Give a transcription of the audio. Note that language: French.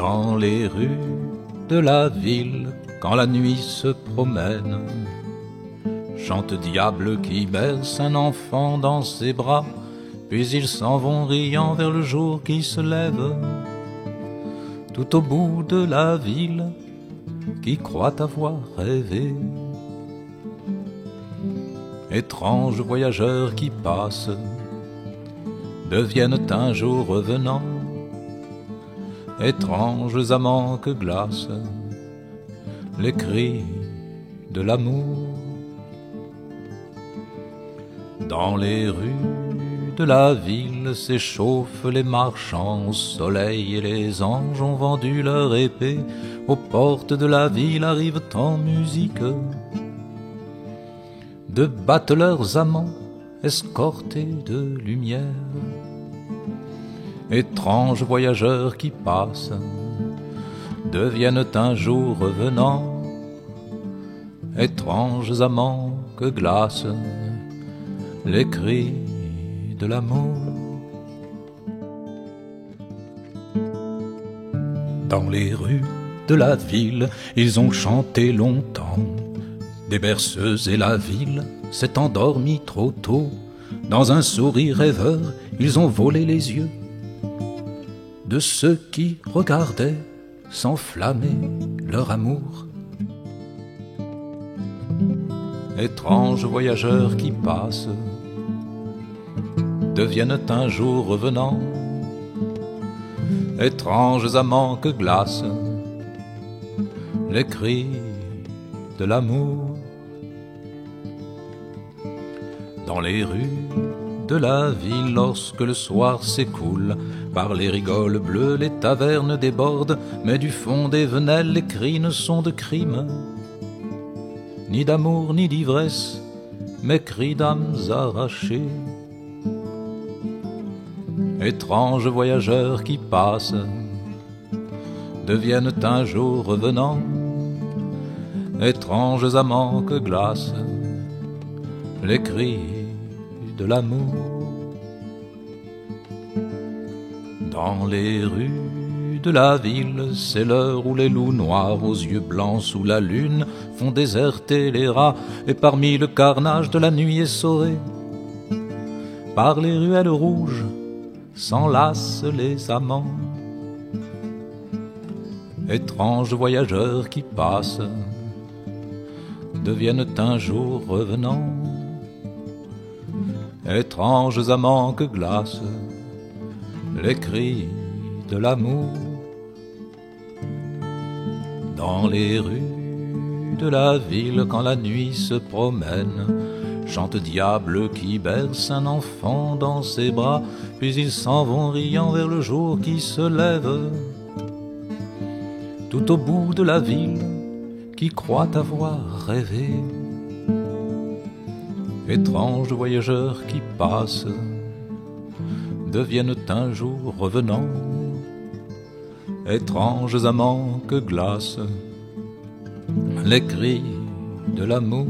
Dans les rues de la ville, quand la nuit se promène, chante diable qui berce un enfant dans ses bras, puis ils s'en vont riant vers le jour qui se lève. Tout au bout de la ville, qui croit avoir rêvé. Étranges voyageurs qui passent, deviennent un jour revenants. Étranges amants que glacent les cris de l'amour. Dans les rues de la ville s'échauffent les marchands au soleil, et les anges ont vendu leur épée. Aux portes de la ville arrivent en musique de battent leurs amants escortés de lumière. Étranges voyageurs qui passent, deviennent un jour revenants. Étranges amants que glacent les cris de l'amour. Dans les rues de la ville, ils ont chanté longtemps des berceuses, et la ville s'est endormie trop tôt. Dans un sourire rêveur, ils ont volé les yeux de ceux qui regardaient s'enflammer leur amour. Étranges voyageurs qui passent, deviennent un jour revenants. Étranges amants que glacent les cris de l'amour. Dans les rues de la ville, lorsque le soir s'écoule, par les rigoles bleues les tavernes débordent, mais du fond des venelles les cris ne sont de crime, ni d'amour ni d'ivresse, mais cris d'âmes arrachées. Étranges voyageurs qui passent, deviennent un jour revenants. Étranges amants que glacent les cris de l'amour. Dans les rues de la ville, c'est l'heure où les loups noirs aux yeux blancs sous la lune font déserter les rats, et parmi le carnage de la nuit essorée, par les ruelles rouges s'enlacent les amants. Étranges voyageurs qui passent, deviennent un jour revenants. Étranges amants que glacent les cris de l'amour. Dans les rues de la ville, quand la nuit se promène, chante diable qui berce un enfant dans ses bras, puis ils s'en vont riant vers le jour qui se lève. Tout au bout de la ville, qui croit avoir rêvé. Étranges voyageurs qui passent, deviennent un jour revenants. Étranges amants que glacent les cris de l'amour.